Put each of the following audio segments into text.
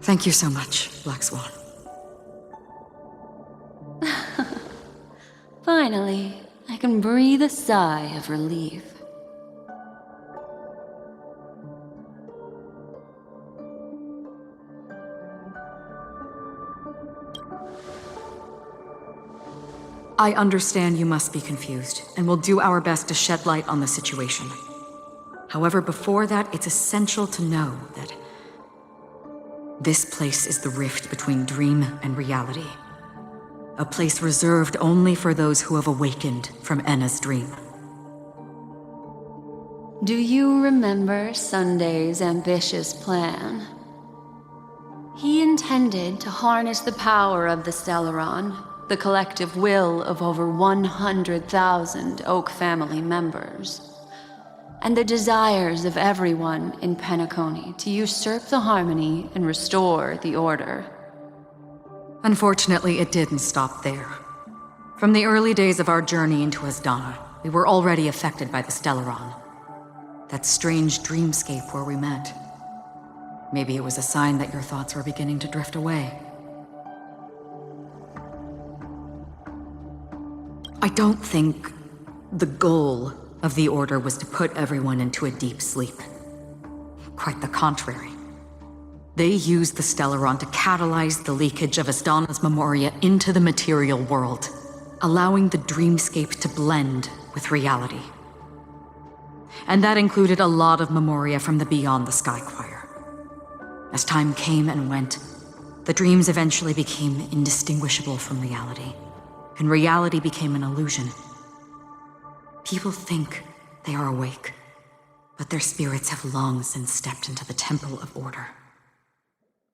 Thank you so much, Black Swan. Finally, I can breathe a sigh of relief. I understand you must be confused, and will do our best to shed light on the situation. However, before that, it's essential to know that this place is the rift between dream and reality. A place reserved only for those who have awakened from Enna's dream. Do you remember Sunday's ambitious plan? He intended to harness the power of the Stellaron, the collective will of over 100,000 Oak family members, and the desires of everyone in Penacony to usurp the harmony and restore the order. Unfortunately, it didn't stop there. From the early days of our journey into Asdana, we were already affected by the Stellaron. That strange dreamscape where we met. Maybe it was a sign that your thoughts were beginning to drift away. I don't think the goal of the Order was to put everyone into a deep sleep. Quite the contrary. They used the Stellaron to catalyze the leakage of Asdana's memoria into the material world, allowing the dreamscape to blend with reality. And that included a lot of memoria from the Beyond the Sky Choir. As time came and went, the dreams eventually became indistinguishable from reality, and reality became an illusion. People think they are awake, but their spirits have long since stepped into the Temple of Order.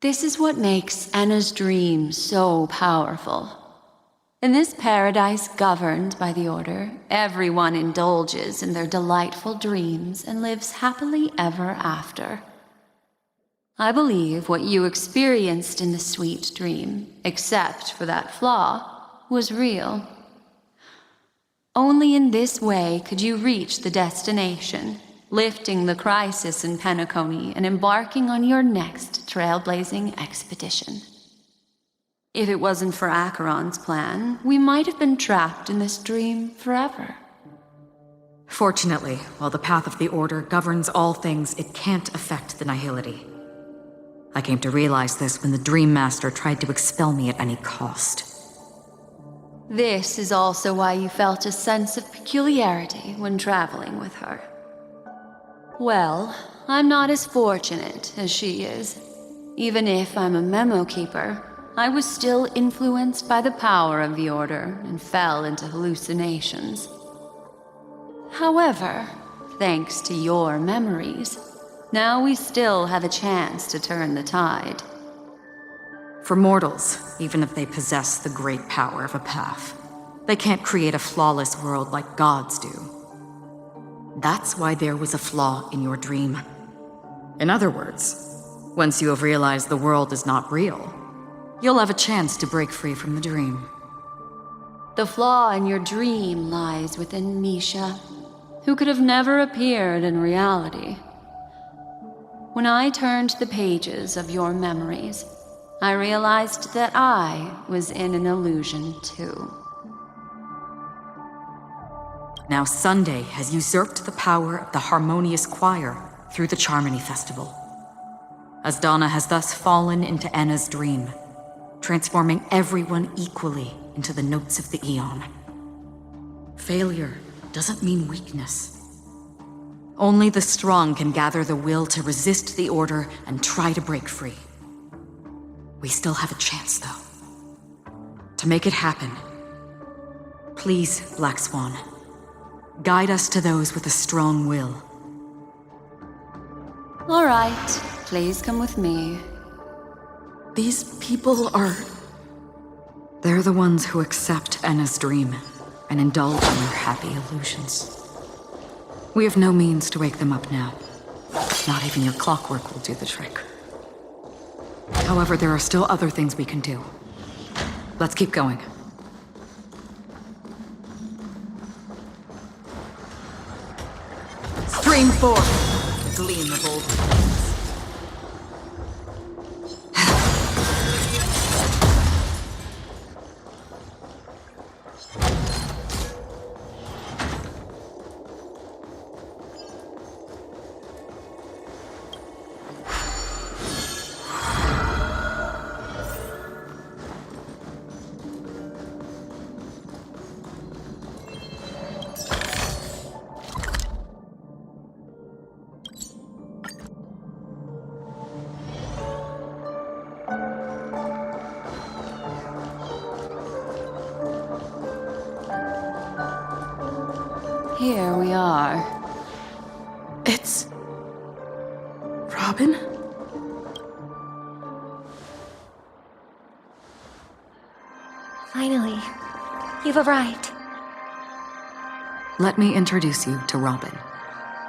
This is what makes Anna's dream so powerful. In this paradise governed by the Order, everyone indulges in their delightful dreams and lives happily ever after. I believe what you experienced in the sweet dream, except for that flaw, was real. Only in this way could you reach the destination, lifting the crisis in Penacony and embarking on your next trailblazing expedition. If it wasn't for Acheron's plan, we might have been trapped in this dream forever. Fortunately, while the path of the Order governs all things, it can't affect the Nihility. I came to realize this when the Dream Master tried to expel me at any cost. This is also why you felt a sense of peculiarity when traveling with her. Well, I'm not as fortunate as she is. Even if I'm a memo keeper, I was still influenced by the power of the Order and fell into hallucinations. However, thanks to your memories, now we still have a chance to turn the tide. For mortals, even if they possess the great power of a path, they can't create a flawless world like gods do. That's why there was a flaw in your dream. In other words, once you have realized the world is not real, you'll have a chance to break free from the dream. The flaw in your dream lies within Misha, who could have never appeared in reality. When I turned the pages of your memories, I realized that I was in an illusion too. Now Sunday has usurped the power of the harmonious choir through the Charmony Festival. Asdana has thus fallen into Enna's dream, transforming everyone equally into the notes of the Aeon. Failure doesn't mean weakness. Only the strong can gather the will to resist the Order and try to break free. We still have a chance, though. To make it happen, please, Black Swan, guide us to those with a strong will. All right, please come with me. These people are... They're the ones who accept Enna's dream and indulge in their happy illusions. We have no means to wake them up now. Not even your clockwork will do the trick. However, there are still other things we can do. Let's keep going. Stream forth, gleam of old. Here we are. It's... Robin? Finally, you've arrived. Let me introduce you to Robin.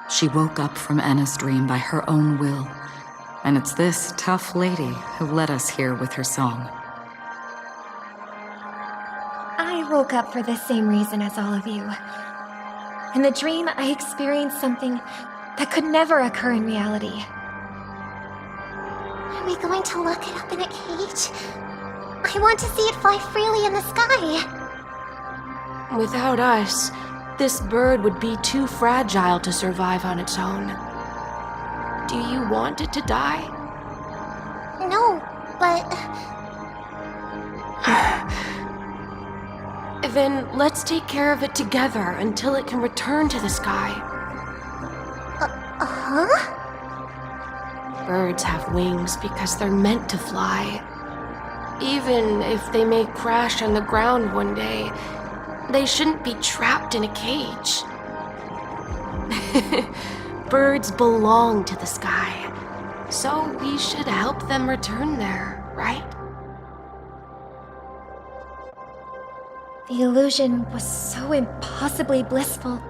She woke up from Anna's dream by her own will, and it's this tough lady who led us here with her song. I woke up for the same reason as all of you. In the dream, I experienced something that could never occur in reality. Are we going to lock it up in a cage? I want to see it fly freely in the sky. Without us, this bird would be too fragile to survive on its own. Do you want it to die? No, but... Then let's take care of it together until it can return to the sky. Huh? Birds have wings because they're meant to fly. Even if they may crash on the ground one day, they shouldn't be trapped in a cage. Birds belong to the sky, so we should help them return there, right? The illusion was so impossibly blissful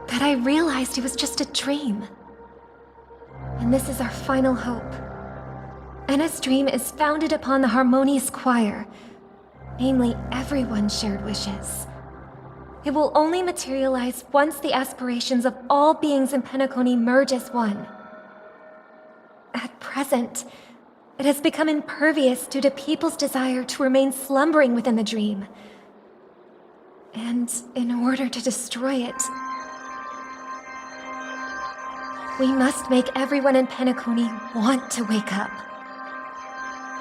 that I realized it was just a dream. And this is our final hope. Anna's dream is founded upon the harmonious choir, namely everyone's shared wishes. It will only materialize once the aspirations of all beings in Penacony merge as one. At present, it has become impervious due to people's desire to remain slumbering within the dream. And in order to destroy it, we must make everyone in Penacony want to wake up.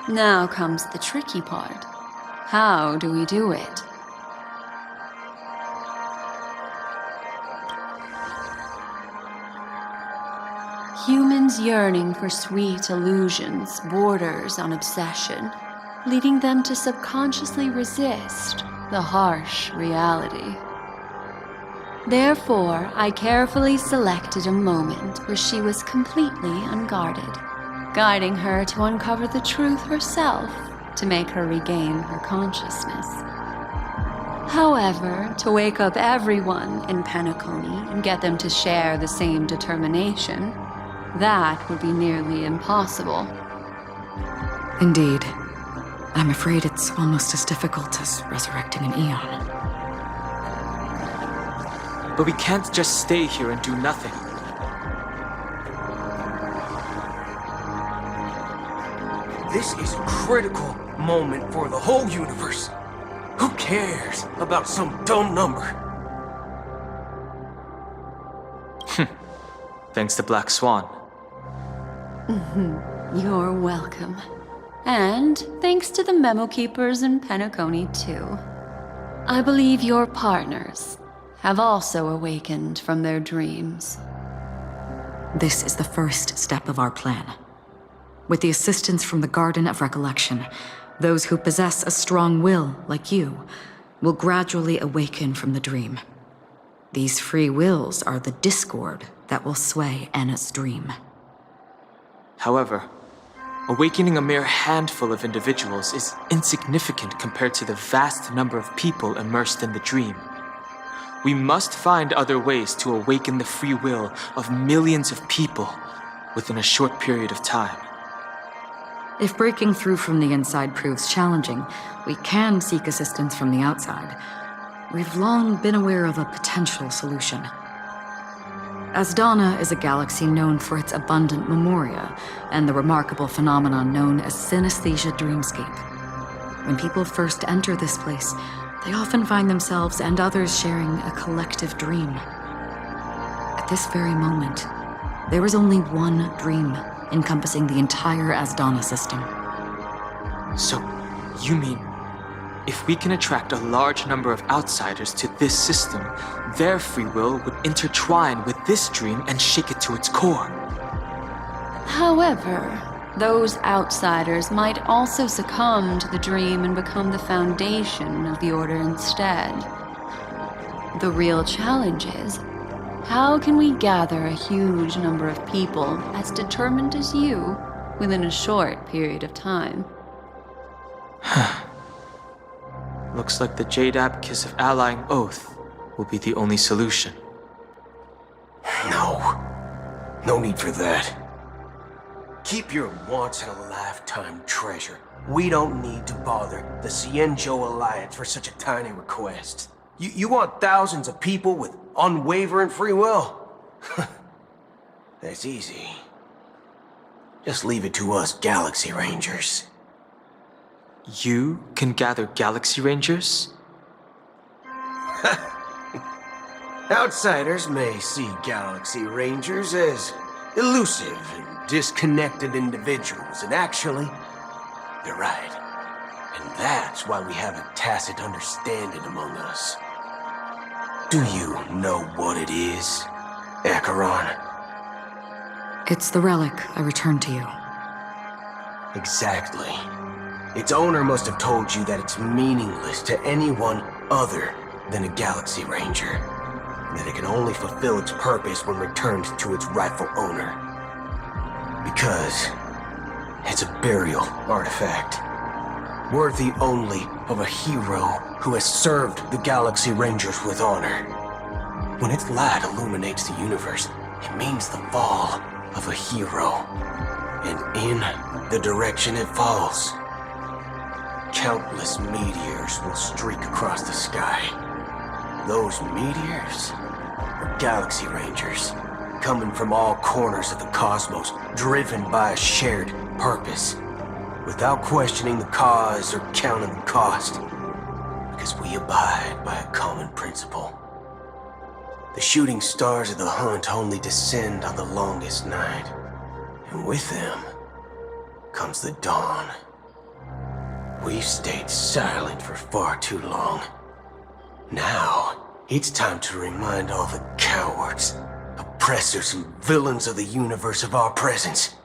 Now comes the tricky part. How do we do it? Humans yearning for sweet illusions borders on obsession, leading them to subconsciously resist the harsh reality. Therefore, I carefully selected a moment where she was completely unguarded, guiding her to uncover the truth herself to make her regain her consciousness. However, to wake up everyone in Penacony and get them to share the same determination, that would be nearly impossible. Indeed. I'm afraid it's almost as difficult as resurrecting an eon. But we can't just stay here and do nothing. This is a critical moment for the whole universe. Who cares about some dumb number? Thanks to Black Swan. You're welcome. And thanks to the memo keepers in Penacony, too. I believe your partners have also awakened from their dreams. This is the first step of our plan. With the assistance from the Garden of Recollection, those who possess a strong will, like you, will gradually awaken from the dream. These free wills are the discord that will sway Anna's dream. However, awakening a mere handful of individuals is insignificant compared to the vast number of people immersed in the dream. We must find other ways to awaken the free will of millions of people within a short period of time. If breaking through from the inside proves challenging, we can seek assistance from the outside. We've long been aware of a potential solution. Asdana is a galaxy known for its abundant memoria and the remarkable phenomenon known as synesthesia dreamscape. When people first enter this place, they often find themselves and others sharing a collective dream. At this very moment, there is only one dream encompassing the entire Asdana system. So, you mean, if we can attract a large number of outsiders to this system, their free will would intertwine with this dream and shake it to its core. However, those outsiders might also succumb to the dream and become the foundation of the Order instead. The real challenge is How can we gather a huge number of people as determined as you within a short period of time? Looks like the Jade Abacus of Allying Oath will be the only solution. No need for that. Keep your once-in-a-lifetime treasure. We don't need to bother the Cienjo Alliance for such a tiny request. You want thousands of people with unwavering free will? That's easy. Just leave it to us Galaxy Rangers. You can gather Galaxy Rangers? Outsiders may see Galaxy Rangers as elusive and disconnected individuals, and actually, they're right. And that's why we have a tacit understanding among us. Do you know what it is, Acheron? It's the relic I returned to you. Exactly. Its owner must have told you that it's meaningless to anyone other than a Galaxy Ranger, and that it can only fulfill its purpose when returned to its rightful owner. Because it's a burial artifact, worthy only of a hero who has served the Galaxy Rangers with honor. When its light illuminates the universe, it means the fall of a hero. And in the direction it falls, countless meteors will streak across the sky. Those meteors are Galaxy Rangers, coming from all corners of the cosmos, driven by a shared purpose, without questioning the cause or counting the cost, because we abide by a common principle. The shooting stars of the hunt only descend on the longest night, and with them comes the dawn. We've stayed silent for far too long. Now, it's time to remind all the cowards, oppressors, and villains of the universe of our presence.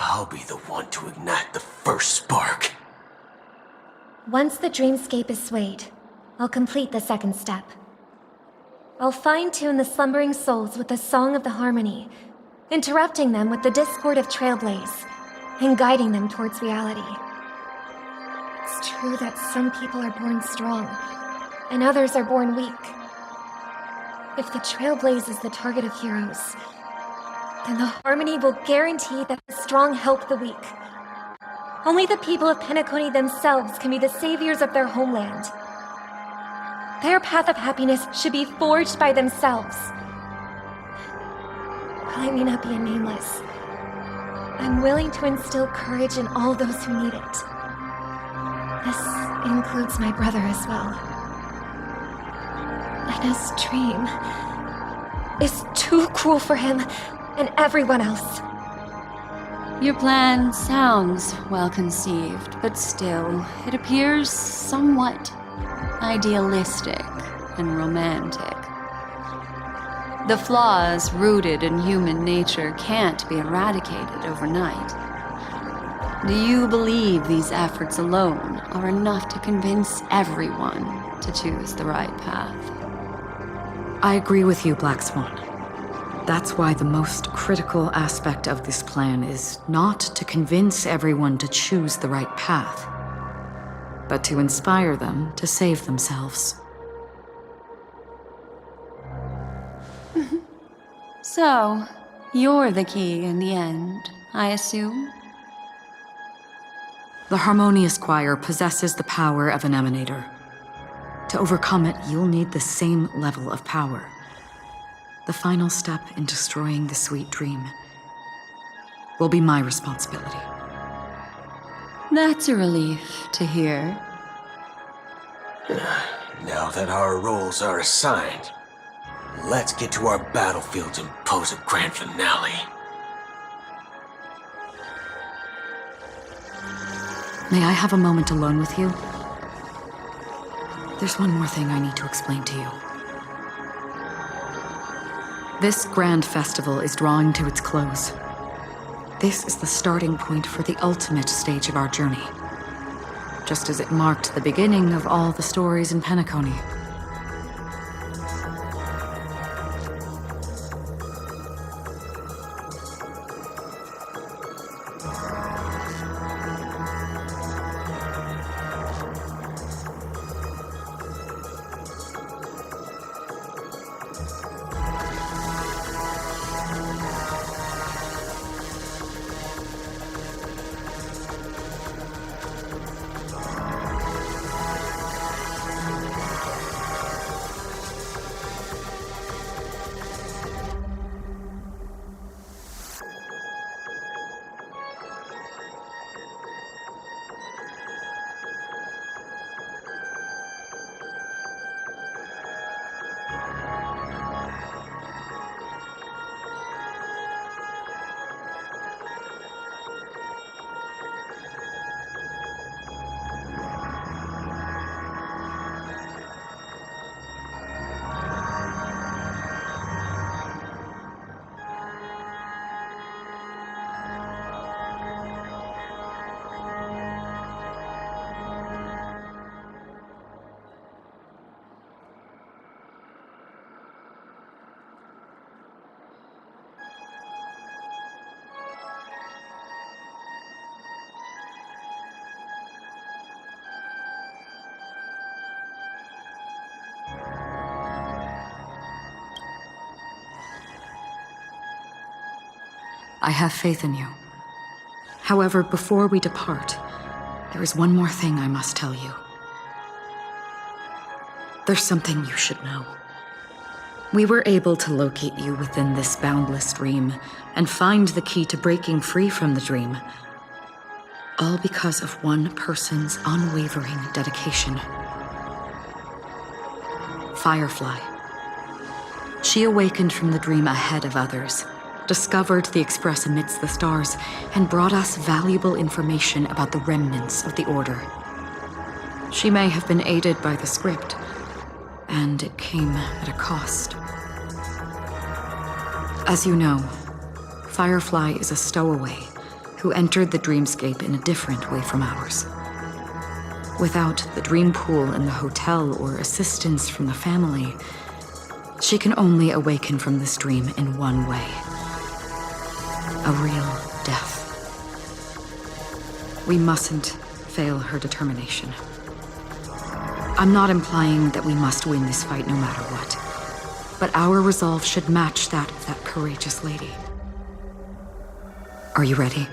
I'll be the one to ignite the first spark. Once the dreamscape is swayed, I'll complete the second step. I'll fine-tune the slumbering souls with the Song of the Harmony, interrupting them with the discord of Trailblaze, and guiding them towards reality. It's true that some people are born strong, and others are born weak. If the Trailblaze is the target of heroes, then the Harmony will guarantee that the strong help the weak. Only the people of Penacony themselves can be the saviors of their homeland. Their path of happiness should be forged by themselves. While I may not be a nameless, I'm willing to instill courage in all those who need it. This includes my brother as well. Anna's dream is too cruel for him and everyone else. Your plan sounds well conceived, but still, it appears somewhat idealistic and romantic. The flaws rooted in human nature can't be eradicated overnight. Do you believe these efforts alone are enough to convince everyone to choose the right path? I agree with you, Black Swan. That's why the most critical aspect of this plan is not to convince everyone to choose the right path, but to inspire them to save themselves. So, you're the key in the end, I assume? The Harmonious Choir possesses the power of an emanator. To overcome it, you'll need the same level of power. The final step in destroying the sweet dream will be my responsibility. That's a relief to hear. Now that our roles are assigned, let's get to our battlefields and pose a grand finale. May I have a moment alone with you? There's one more thing I need to explain to you. This grand festival is drawing to its close. This is the starting point for the ultimate stage of our journey, just as it marked the beginning of all the stories in Penacony. I have faith in you. However, before we depart, there is one more thing I must tell you. There's something you should know. We were able to locate you within this boundless dream and find the key to breaking free from the dream. All because of one person's unwavering dedication. Firefly. She awakened from the dream ahead of others, discovered the Express amidst the stars, and brought us valuable information about the remnants of the Order. She may have been aided by the script, and it came at a cost. As you know, Firefly is a stowaway who entered the dreamscape in a different way from ours. Without the dream pool in the hotel or assistance from the family, she can only awaken from this dream in one way. A real death. We mustn't fail her determination. I'm not implying that we must win this fight no matter what, but our resolve should match that of that courageous lady. Are you ready?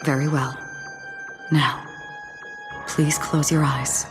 Very well. Now, please close your eyes.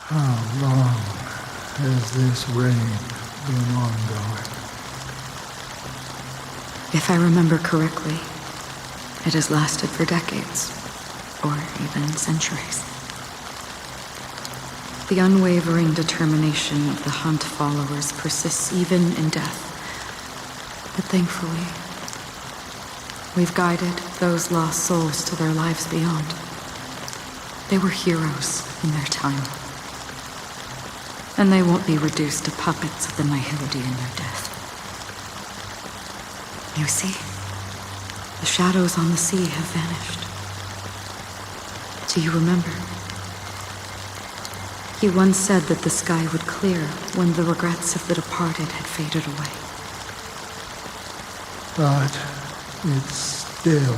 How long has this reign been ongoing? If I remember correctly, it has lasted for decades, or even centuries. The unwavering determination of the Hunt followers persists even in death. But thankfully, we've guided those lost souls to their lives beyond. They were heroes in their time. And they won't be reduced to puppets of the Nihility in their death. You see, the shadows on the sea have vanished. Do you remember? He once said that the sky would clear when the regrets of the departed had faded away. But it's still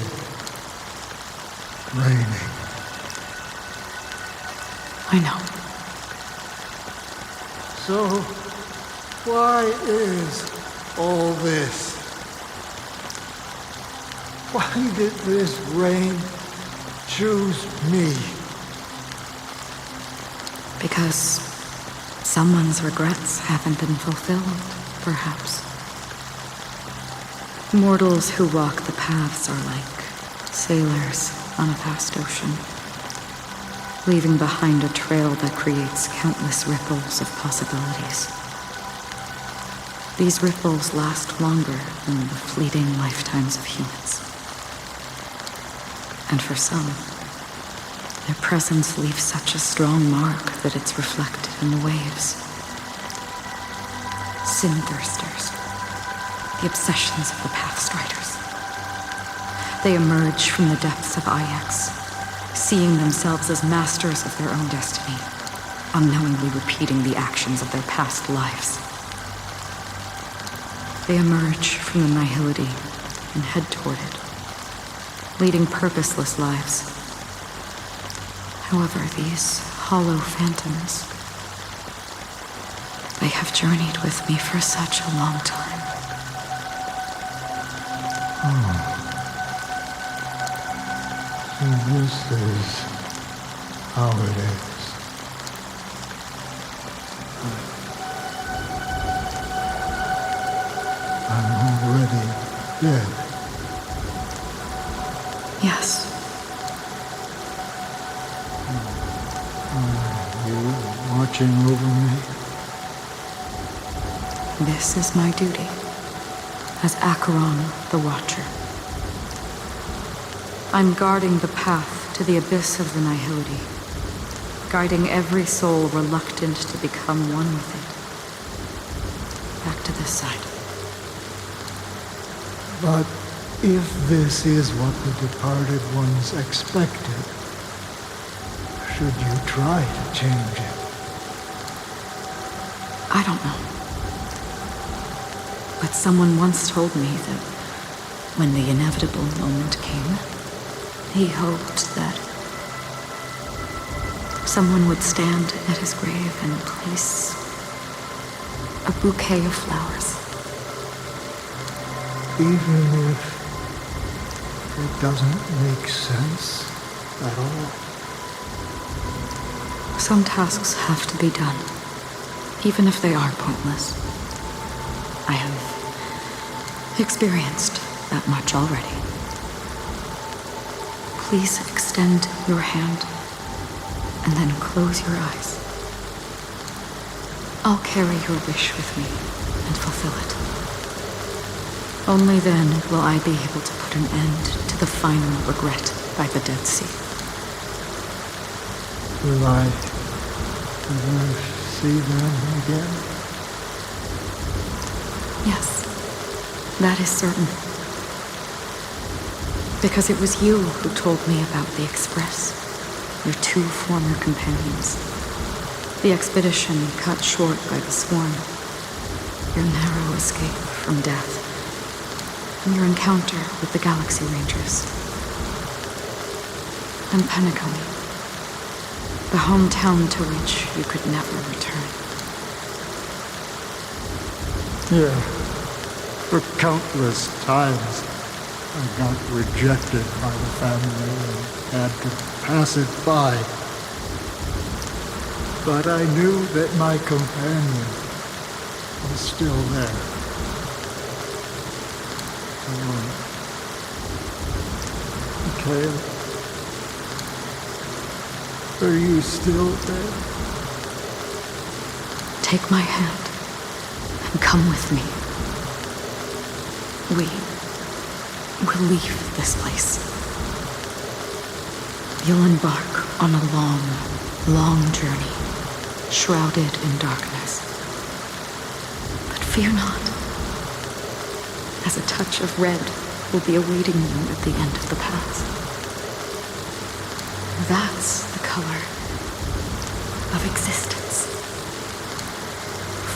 raining. I know. So, why is all this? Why did this rain choose me? Because someone's regrets haven't been fulfilled, perhaps. Mortals who walk the paths are like sailors on a vast ocean, leaving behind a trail that creates countless ripples of possibilities. These ripples last longer than the fleeting lifetimes of humans. And for some, their presence leaves such a strong mark that it's reflected in the waves. Sin-thirsters, the obsessions of the Pathstriders. They emerge from the depths of Ix, seeing themselves as masters of their own destiny, unknowingly repeating the actions of their past lives. They emerge from the Nihility and head toward it, leading purposeless lives. However, these hollow phantoms, they have journeyed with me for such a long time. This is how it is. I'm already dead. Yes. Are you watching over me? This is my duty as Acheron the Watcher. I'm guarding the path to the abyss of the Nihility, guiding every soul reluctant to become one with it. Back to this side. But if this is what the departed ones expected, should you try to change it? I don't know. But someone once told me that when the inevitable moment came, he hoped that someone would stand at his grave and place a bouquet of flowers. Even if it doesn't make sense at all? Some tasks have to be done, even if they are pointless. I have experienced that much already. Please extend your hand and then close your eyes. I'll carry your wish with me and fulfill it. Only then will I be able to put an end to the final regret by the Dead Sea. Will I ever see them again? Yes, that is certain. Because it was you who told me about the Express, your two former companions. The expedition cut short by the Swarm, your narrow escape from death, and your encounter with the Galaxy Rangers. And Penacony, the hometown to which you could never return. Yeah. For countless times, I got rejected by the family and had to pass it by. But I knew that my companion was still there. Mikhail, are you still there? Take my hand and come with me. We will leave this place. You'll embark on a long, long journey, shrouded in darkness. But fear not, as a touch of red will be awaiting you at the end of the path. That's the color of existence.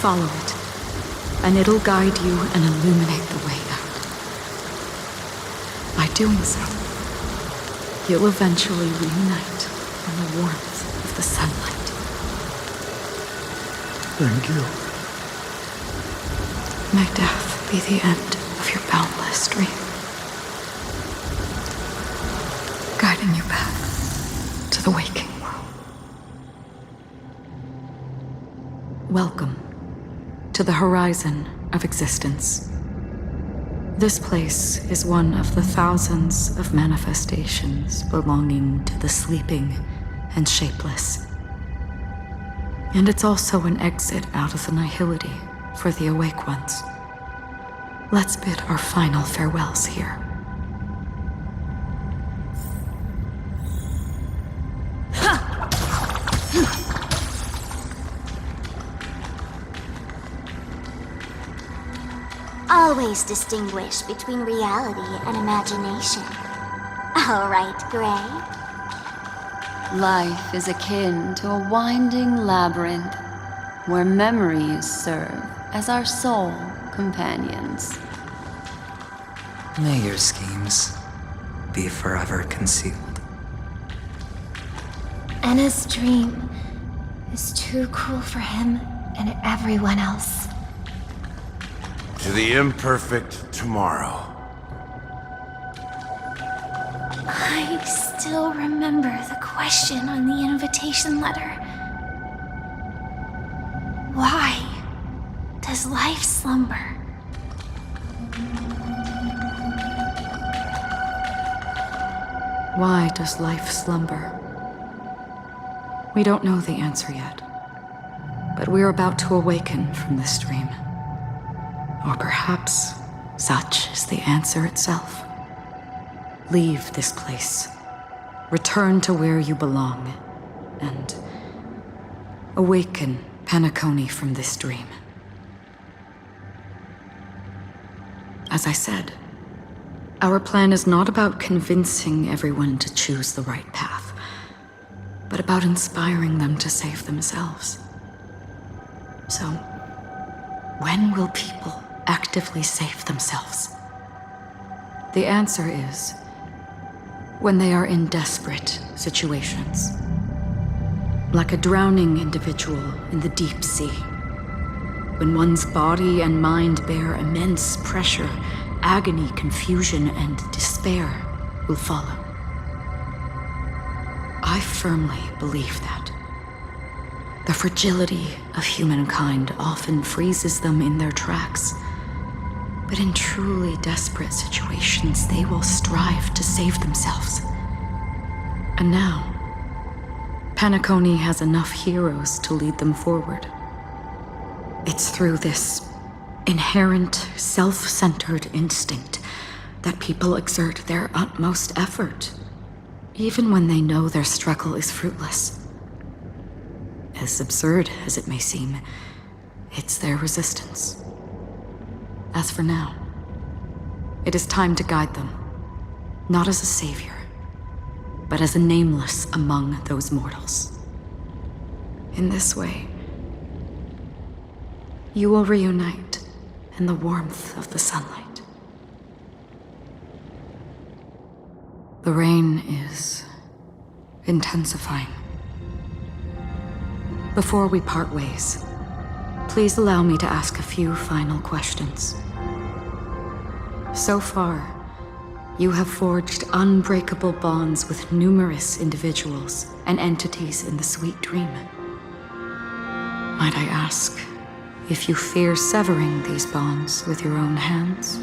Follow it, and it'll guide you and illuminate the way out. By doing so, you'll eventually reunite in the warmth of the sunlight. Thank you. May death be the end of your boundless dream, guiding you back to the waking world. Welcome to the horizon of existence. This place is one of the thousands of manifestations belonging to the sleeping and shapeless. And it's also an exit out of the nihility for the awake ones. Let's bid our final farewells here. Always distinguish between reality and imagination. All right, Gray. Life is akin to a winding labyrinth where memories serve as our sole companions. May your schemes be forever concealed. Anna's dream is too cruel for him and everyone else. To the imperfect tomorrow. I still still remember the question on the invitation letter. Why does life slumber? Why does life slumber? We don't know the answer yet, but we're about to awaken from this dream. Or perhaps such is the answer itself. Leave this place, return to where you belong, and awaken Penacony from this dream. As I said, our plan is not about convincing everyone to choose the right path, but about inspiring them to save themselves. So, when will people actively save themselves? The answer is when they are in desperate situations. Like a drowning individual in the deep sea. When one's body and mind bear immense pressure, agony, confusion, and despair will follow. I firmly believe that. The fragility of humankind often freezes them in their tracks. But in truly desperate situations, they will strive to save themselves. And now, Penacony has enough heroes to lead them forward. It's through this inherent, self-centered instinct that people exert their utmost effort, even when they know their struggle is fruitless. As absurd as it may seem, it's their resistance. As for now, it is time to guide them, not as a savior, but as a nameless among those mortals. In this way, you will reunite in the warmth of the sunlight. The rain is intensifying. Before we part ways, please allow me to ask a few final questions. So far, you have forged unbreakable bonds with numerous individuals and entities in the sweet dream. Might I ask if you fear severing these bonds with your own hands?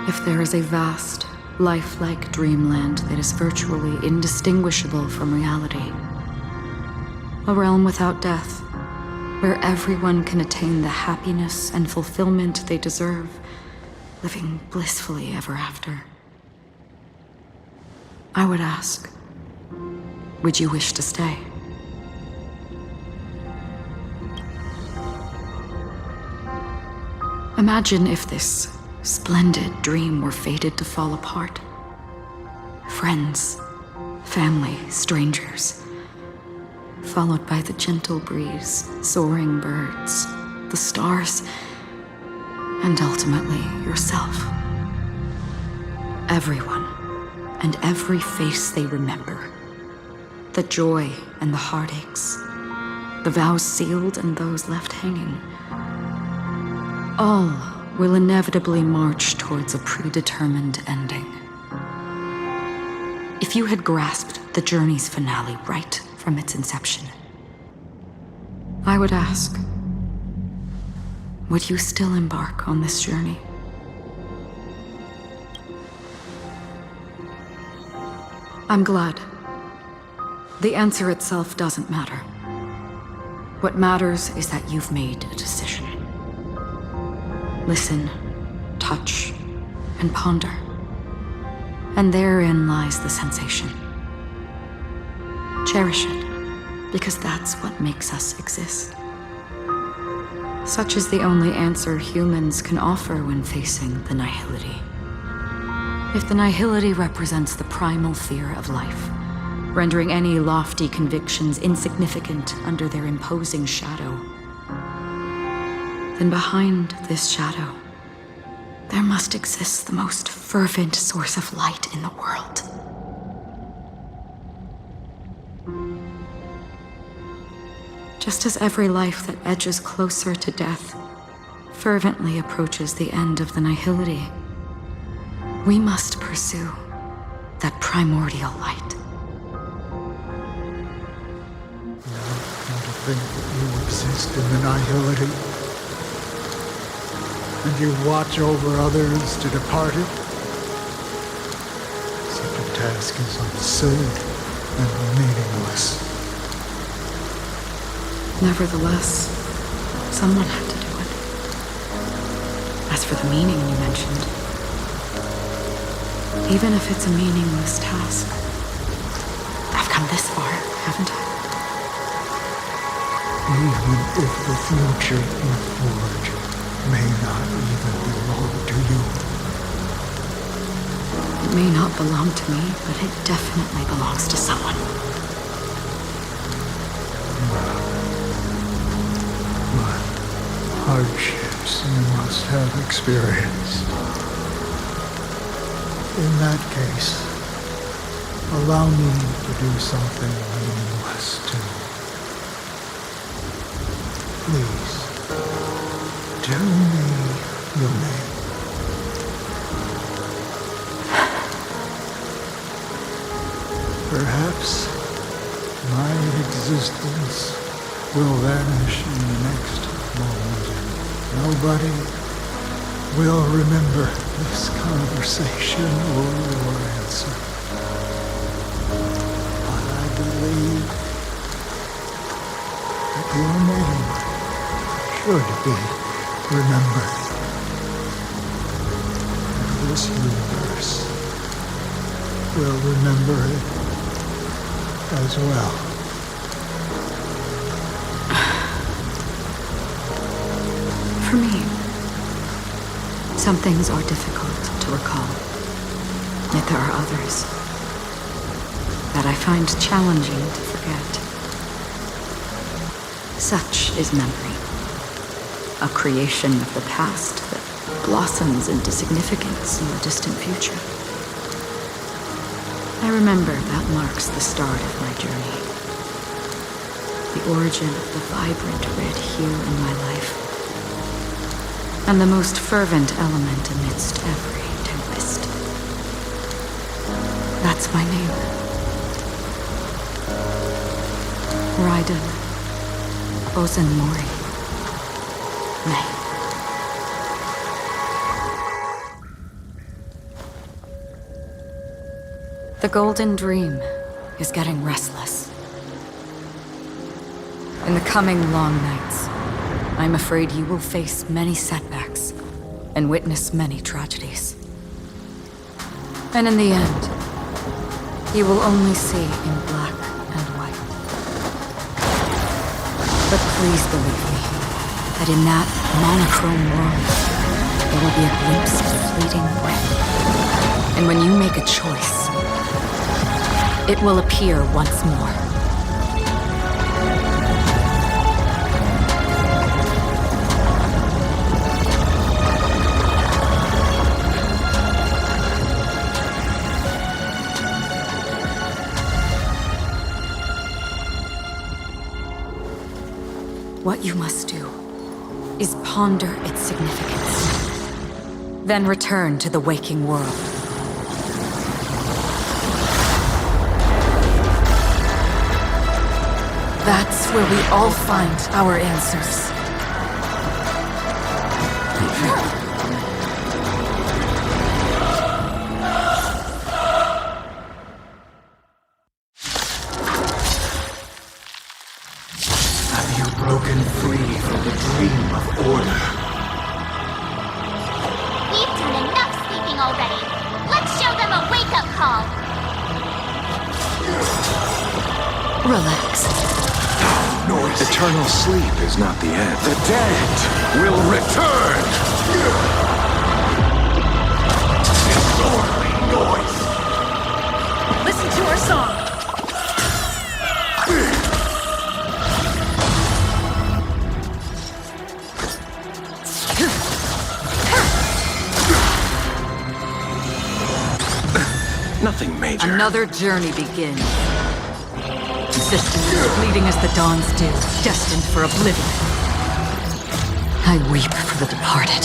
If there is a vast, lifelike dreamland that is virtually indistinguishable from reality, a realm without death, where everyone can attain the happiness and fulfillment they deserve, living blissfully ever after, I would ask, would you wish to stay? Imagine if this splendid dream were fated to fall apart. Friends, family, strangers, followed by the gentle breeze, soaring birds, the stars, and ultimately yourself. Everyone and every face they remember, the joy and the heartaches, the vows sealed and those left hanging, all will inevitably march towards a predetermined ending. If you had grasped the journey's finale right from its inception, I would ask, would you still embark on this journey? I'm glad. The answer itself doesn't matter. What matters is that you've made a decision. Listen, touch, and ponder. And therein lies the sensation. Cherish it, because that's what makes us exist. Such is the only answer humans can offer when facing the nihility. If the nihility represents the primal fear of life, rendering any lofty convictions insignificant under their imposing shadow, then behind this shadow, there must exist the most fervent source of light in the world. Just as every life that edges closer to death fervently approaches the end of the nihility, we must pursue that primordial light. And to think that you exist in the nihility, and you watch over others to depart it. Such a task is absurd and meaningless. Nevertheless, someone had to do it. As for the meaning you mentioned, even if it's a meaningless task, I've come this far, haven't I? Even if the future you forge may not even belong to you. It may not belong to me, but it definitely belongs to someone. But hardships you must have experienced. In that case, allow me to do something meaningless too. Please, tell me your name. Perhaps my existence will vanish in the next moment, and nobody will remember this conversation or your answer. But I believe that your name should be remembered. And this universe will remember it as well. For me, some things are difficult to recall. Yet there are others that I find challenging to forget. Such is memory, a creation of the past that blossoms into significance in the distant future. I remember that marks the start of my journey, the origin of the vibrant red hue in my life, and the most fervent element amidst every tempest. That's my name. Raiden Ozenmori May. The Golden Dream is getting restless. In the coming long nights, I'm afraid you will face many setbacks and witness many tragedies. And in the end, you will only see in black and white. But please believe me, that in that monochrome world, there will be a glimpse of fleeting red. And when you make a choice, it will appear once more. What you must do is ponder its significance, then return to the waking world. That's where we all find our answers. Have you broken free from the dream of order? We've done enough sleeping already. Let's show them a wake-up call. Relax. Eternal sleep is not the end. The dead will return! Disorderly noise! Listen to our song! Nothing major. Another journey begins. Existence is fleeting as the dawns do, destined for oblivion. I weep for the departed.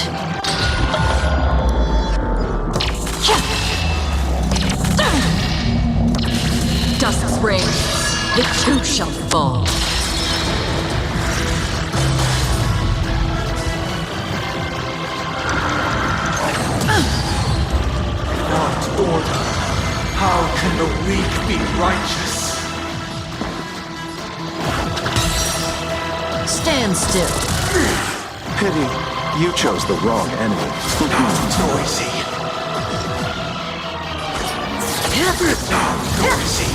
Dusk's reign, the two shall fall. Not order. How can the weak be righteous? Stand still. Pity, you chose the wrong enemy. Noisy. Noisy.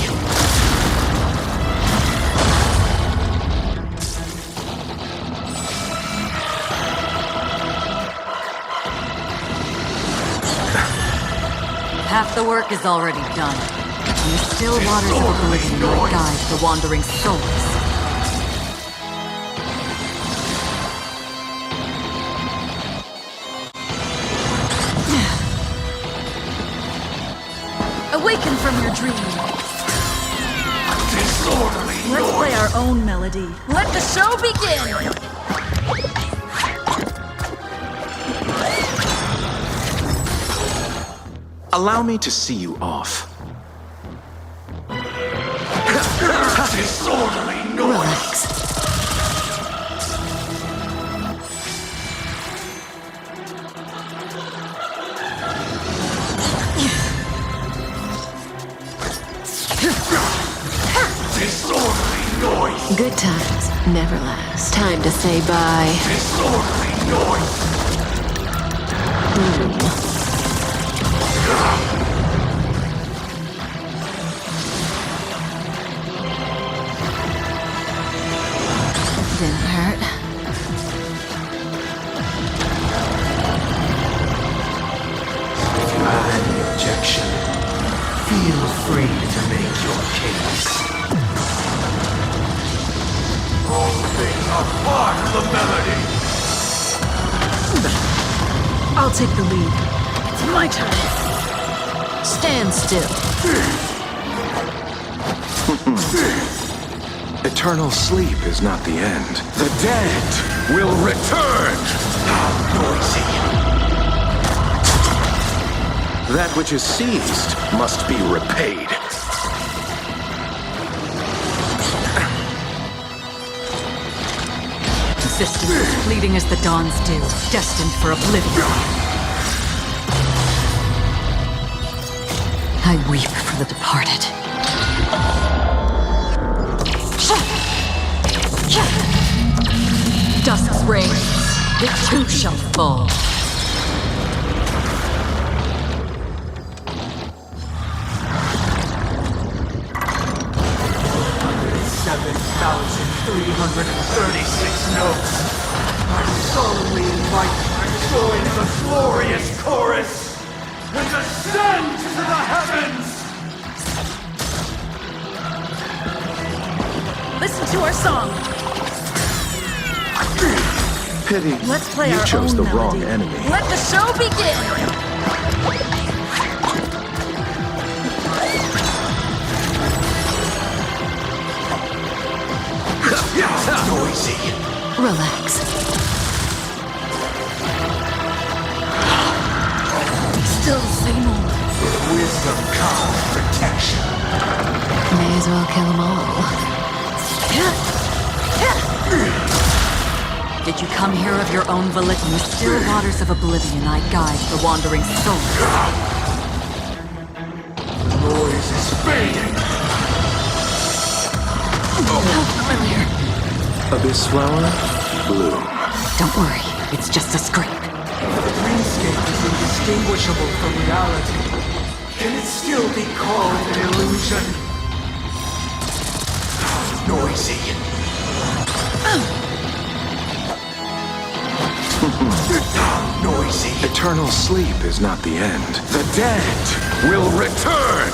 Half the work is already done. And the still waters of oblivion will guide the wandering souls. Awaken from your dream. Disorderly Let's play our own melody. Let the show begin! Allow me to see you off. Disorderly Relax. Disorderly noise. Good times never last. Time to say bye. Disorderly noise. Didn't hurt. If you have any objection, feel free to make your case. All things are part of the melody. I'll take the lead. It's my turn. Stand still. Eternal sleep is not the end. The dead will return! How noisy! That which is seized must be repaid. Existence as fleeting as the dawn's dew, destined for oblivion. I weep for the departed. Dusk's reign, the two shall fall. 7,336 notes. I solemnly invite you to join the glorious chorus and ascend to the heavens! Listen to our song. Pity, Let's play you our chose own the melody. wrong enemy. Let the show begin! Noisy. Relax. Still the same old. Wisdom comes protection. May as well kill them all. Did you come here of your own volition? The still waters of oblivion I guide the wandering souls. Noise is fading. Abyss flower, bloom. Don't worry, it's just a scrape. The dreamscape is indistinguishable from reality. Can it still be called an illusion? How noisy. How noisy. Eternal sleep is not the end. The dead will return!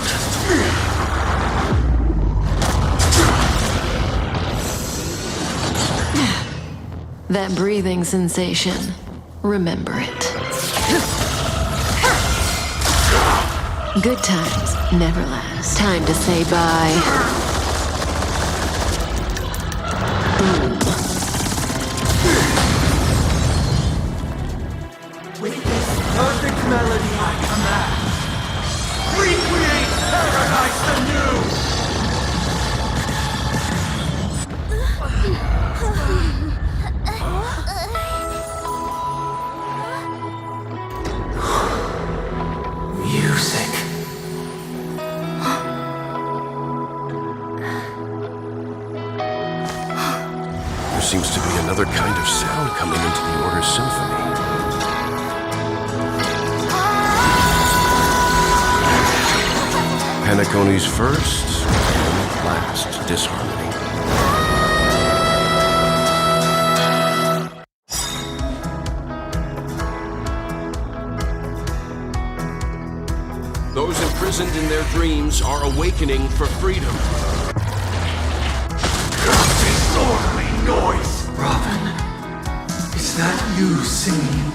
That breathing sensation. Remember it. Good times never last. Time to say bye. Boom. Music. There seems to be another kind of sound coming into the Order's symphony. Penacony's first and last disharmony. Those imprisoned in their dreams are awakening for freedom. Disorderly noise! Robin, is that you singing?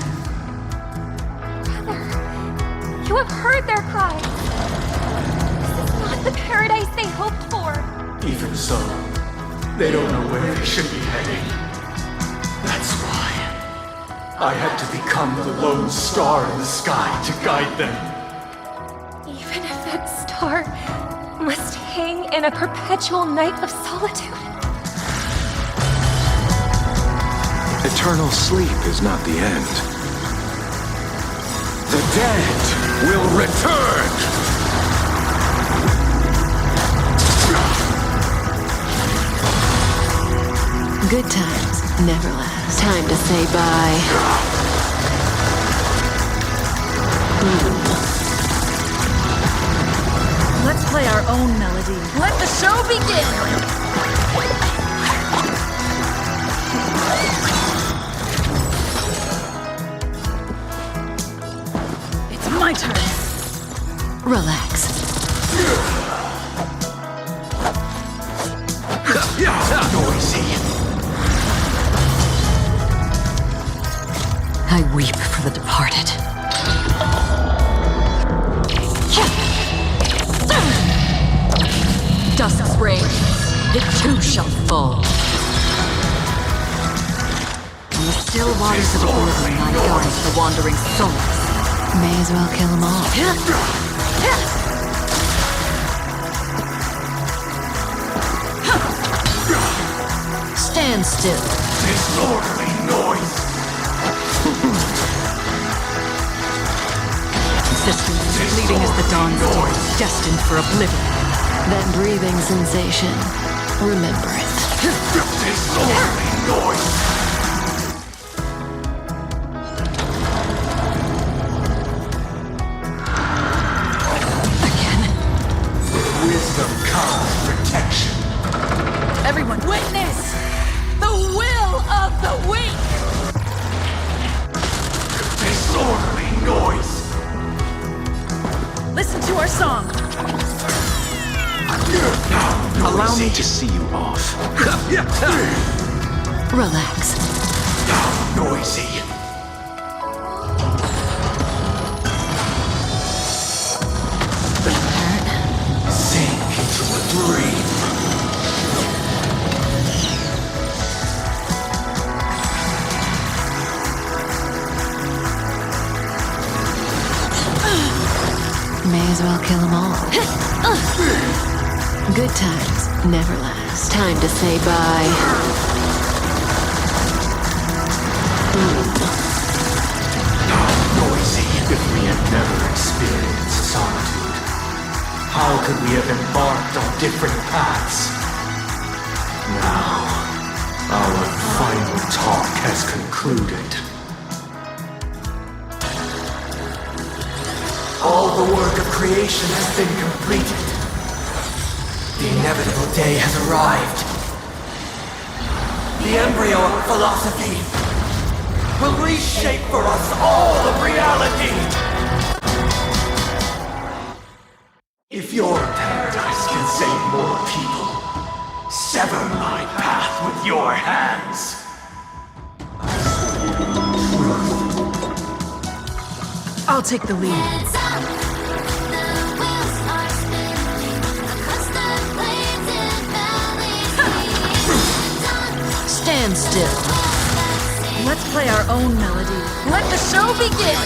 You have heard their cries. This is not the paradise they hoped for. Even so, they don't know where they should be heading. That's why I had to become the lone star in the sky to guide them. Even if that star must hang in a perpetual night of solitude. Eternal sleep is not the end. The dead will return! Good times never last. Time to say bye. Let's play our own melody. Let the show begin! It's my turn. Relax. Noisy. I weep for the departed. Dusk's reign, it too shall fall. On the still waters of oblivion I guide the wandering souls. May as well kill them all. Stand still. Disorderly noise. Existence is fleeting as the dawn's dew, destined for oblivion. That breathing sensation. Remember it. Disorderly noise. Again. With wisdom comes protection. Everyone, witness the will of the weak! Disorderly noise. Listen to our song. Allow me to see you off. Relax. Noisy. Sink into a dream. May as well kill them all. Good times never last. Time to say bye. Noisy. If we had never experienced solitude, how could we have embarked on different paths? Now, our final talk has concluded. All the work of creation has been completed. The inevitable day has arrived. The embryo of philosophy will reshape for us all of reality. If your paradise can save more people, sever my path with your hands. I'll take the lead. Stand still. Let's play our own melody. Let the show begin!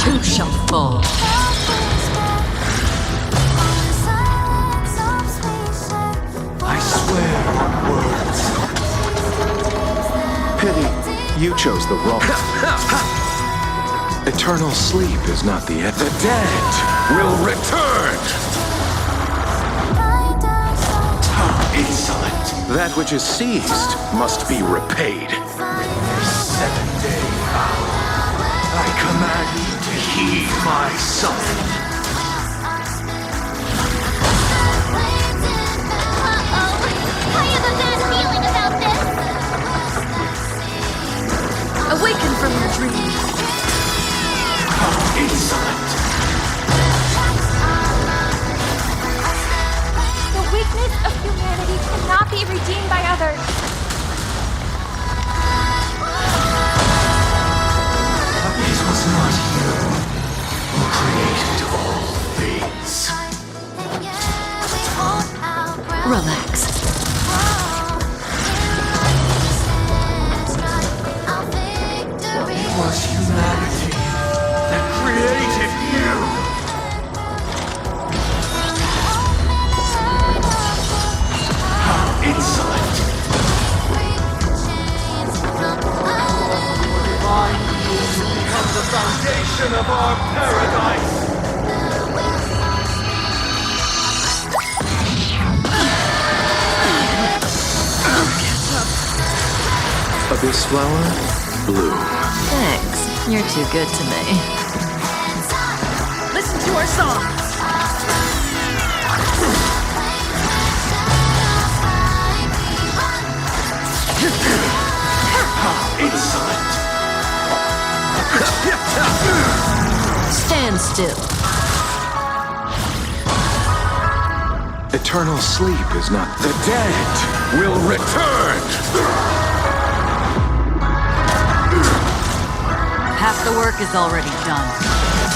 too shall fall. I swear on words. Pity, you chose the wrong. Eternal sleep is not the end. The dead will return! How insolent! That which is seized must be repaid. Seven-day vow. I command you to heed my summon. How you the man feeling about this? Awaken from your dream. How insolent! The weakness of humanity cannot be redeemed by others. It was not you who created all things. Relax. It was humanity that created you. How insolent! Divine rules will become the foundation of our paradise. Abyss flower, bloom. Thanks. You're too good to me. Listen to our song. How insolent! Stand still. Eternal sleep is not The dead will return! Half the work is already done.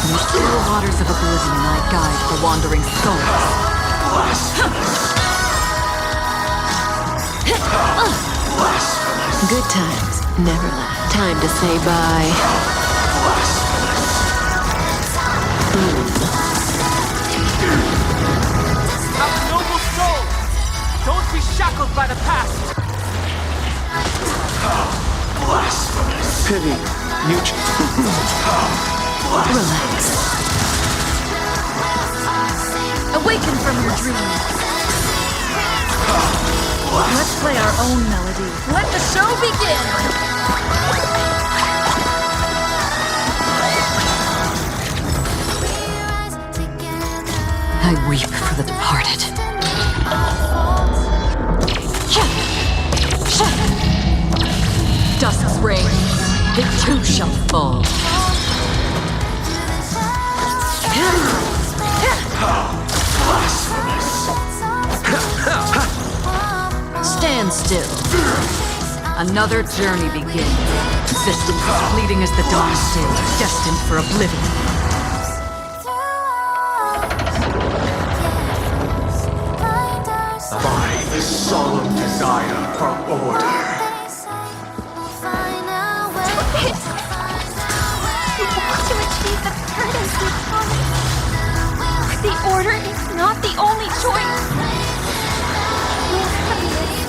In the still waters of oblivion, I guide the wandering souls. Blasphemous! Blasphemous! Good times never last. Time to say bye. Blasphemous! Our noble soul! Don't be shackled by the past! Blasphemous! pity. You Relax. Awaken from your dream. Let's play our own melody. Let the show begin! I weep for the departed. Dusk's reign, it too shall fall. Stand still. Another journey begins. Existence as fleeting as the dawn still, destined for oblivion. By the solemn desire for order. We want to achieve the paradise we promised. But the order is not the only choice. Your happiness,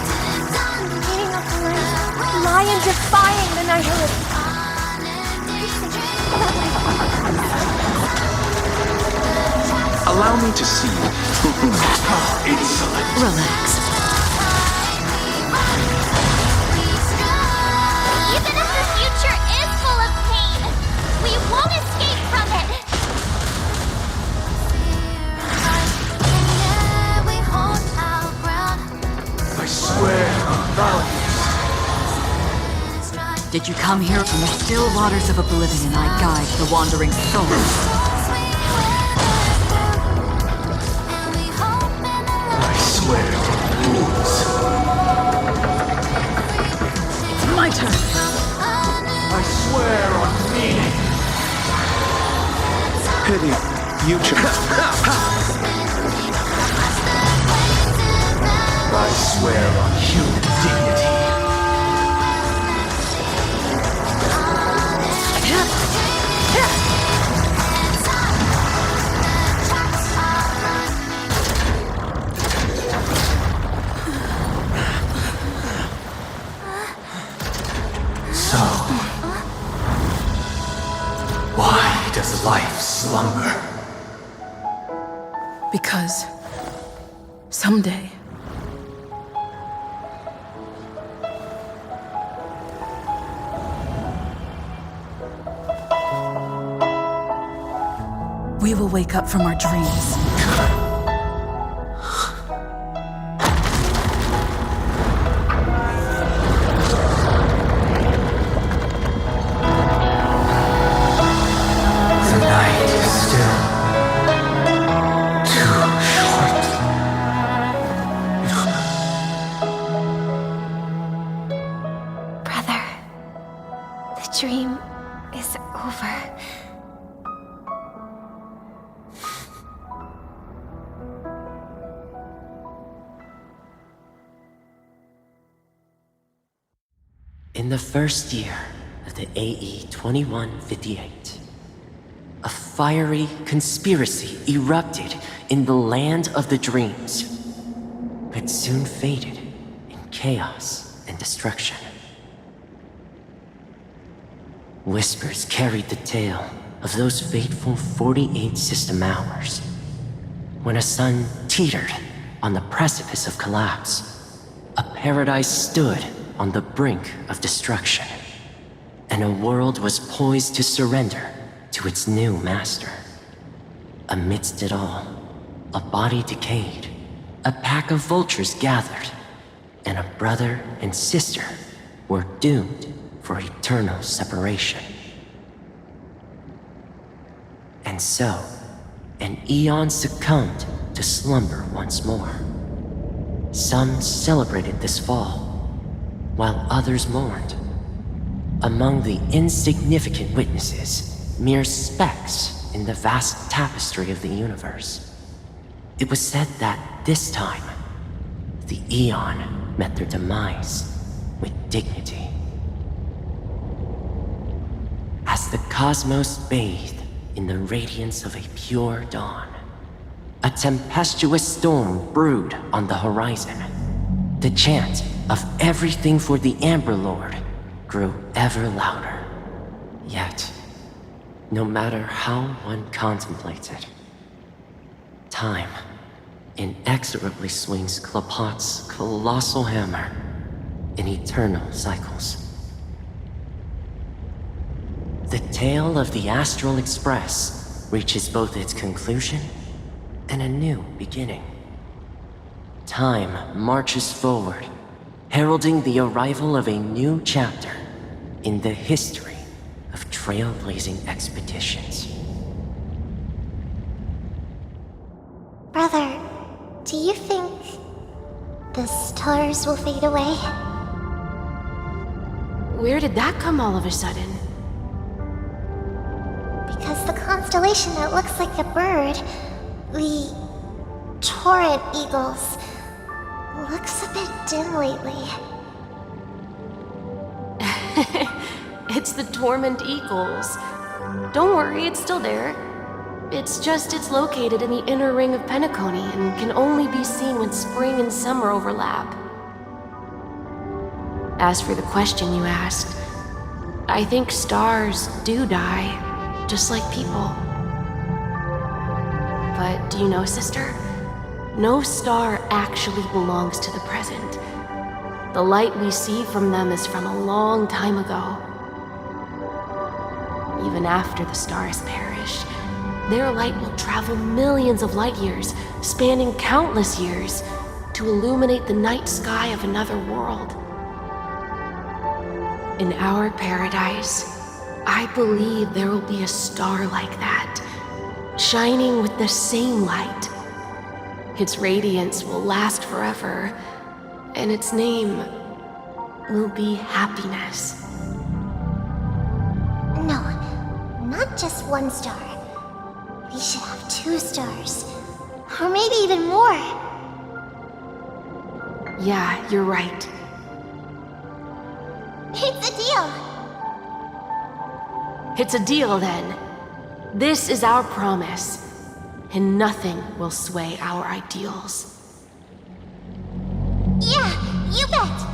creating a plan, lie in defying the nihilist. allow me to see you. Insolent. Relax. Even if the future is full of pain, we won't escape from it. I swear on values. Did you come here from the still waters of oblivion? I guide the wandering souls. I swear on rules. It's my turn. I swear on meaning. Pity, you chose. I swear on human dignity. So, why does life slumber? Because someday we will wake up from our dreams. The night is still too short. Brother, the dream is over. In the first year of the AE 2158, a fiery conspiracy erupted in the land of the dreams, but soon faded in chaos and destruction. Whispers carried the tale of those fateful 48 system hours, when a sun teetered on the precipice of collapse. A paradise stood on the brink of destruction, and a world was poised to surrender to its new master. Amidst it all, a body decayed, a pack of vultures gathered, and a brother and sister were doomed for eternal separation. And so, an eon succumbed to slumber once more. Some celebrated this fall, while others mourned. Among the insignificant witnesses, mere specks in the vast tapestry of the universe, it was said that this time, the Eon met their demise with dignity. As the cosmos bathed in the radiance of a pure dawn, a tempestuous storm brewed on the horizon. The chant of everything for the Amber Lord grew ever louder. Yet, no matter how one contemplates it, time inexorably swings Klapot's colossal hammer in eternal cycles. The tale of the Astral Express reaches both its conclusion and a new beginning. Time marches forward, heralding the arrival of a new chapter in the history of trailblazing expeditions. Brother, do you think the stars will fade away? Where did that come all of a sudden? Because the constellation that looks like a bird, the Torrent Eagles, looks a bit dim lately. It's the Torment Eagles. Don't worry, it's still there. It's just it's located in the inner ring of Penacony and can only be seen when spring and summer overlap. As for the question you asked, I think stars do die, just like people. But do you know, sister? No star actually belongs to the present. The light we see from them is from a long time ago. Even after the stars perish, their light will travel millions of light years, spanning countless years, to illuminate the night sky of another world. In our paradise, I believe there will be a star like that, shining with the same light. Its radiance will last forever, and its name will be happiness. No, not just one star. We should have 2 stars. Or maybe even more. Yeah, you're right. It's a deal. It's a deal then. This is our promise, and nothing will sway our ideals. Yeah, you bet.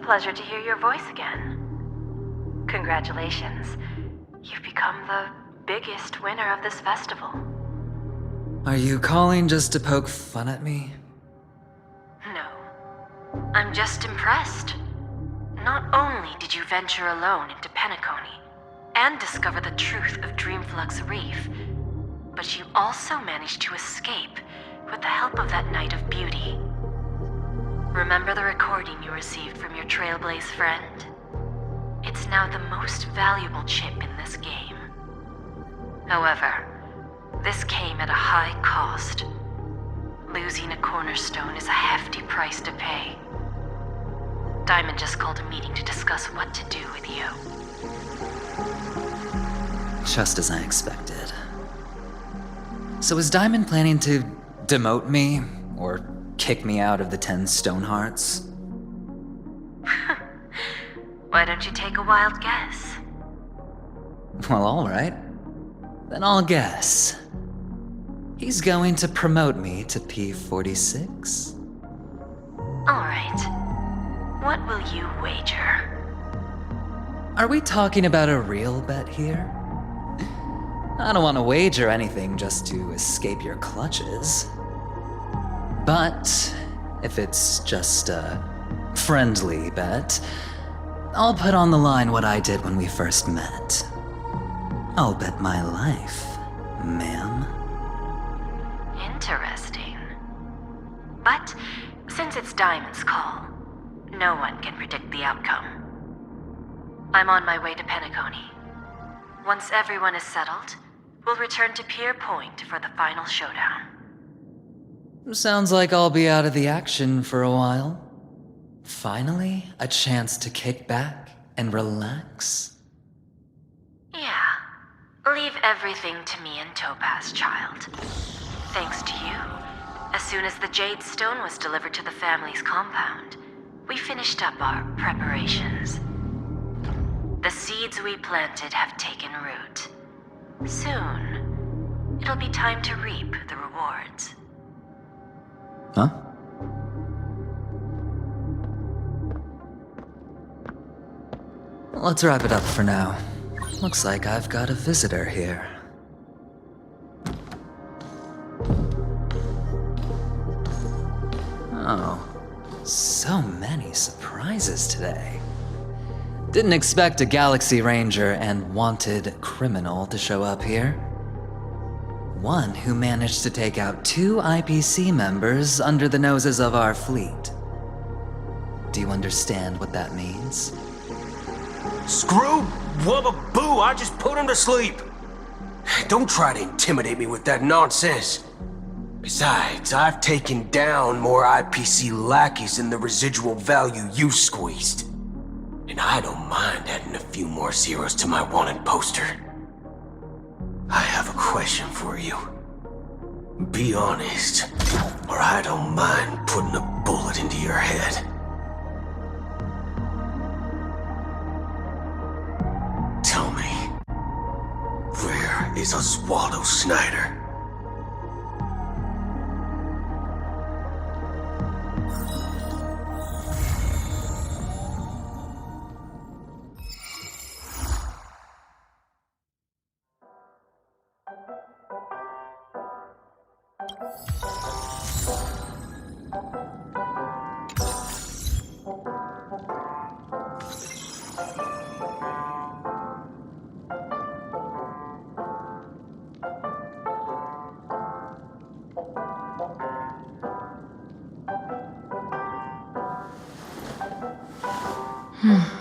pleasure to hear your voice again. Congratulations. You've become the biggest winner of this festival. Are you calling just to poke fun at me? No. I'm just impressed. Not only did you venture alone into Penacony and discover the truth of Dreamflux Reef, but you also managed to escape with the help of that Knight of Beauty. Remember the recording you received from your Trailblaze friend? It's now the most valuable chip in this game. However, this came at a high cost. Losing a cornerstone is a hefty price to pay. Diamond just called a meeting to discuss what to do with you. Just as I expected. So is Diamond planning to demote me, or kick me out of the 10 Stonehearts? Why don't you take a wild guess? Well, alright. Then I'll guess. He's going to promote me to P46? Alright. What will you wager? Are we talking about a real bet here? I don't want to wager anything just to escape your clutches. But if it's just a friendly bet, I'll put on the line what I did when we first met. I'll bet my life, ma'am. Interesting. But since it's Diamond's call, no one can predict the outcome. I'm on my way to Penacony. Once everyone is settled, we'll return to Pier Point for the final showdown. Sounds like I'll be out of the action for a while. Finally, a chance to kick back and relax. Yeah. Leave everything to me and Topaz, child. Thanks to you, as soon as the Jade Stone was delivered to the family's compound, we finished up our preparations. The seeds we planted have taken root. Soon, it'll be time to reap the rewards. Huh? Let's wrap it up for now. Looks like I've got a visitor here. Oh, so many surprises today. Didn't expect a Galaxy Ranger and wanted criminal to show up here. One who managed to take out 2 IPC members under the noses of our fleet. Do you understand what that means? Screw Wubba Boo, I just put him to sleep. Don't try to intimidate me with that nonsense. Besides, I've taken down more IPC lackeys than the residual value you squeezed. And I don't mind adding a few more zeros to my wanted poster. I have a question for you. Be honest, or I don't mind putting a bullet into your head. Tell me, where is Oswaldo Snyder? Hmm.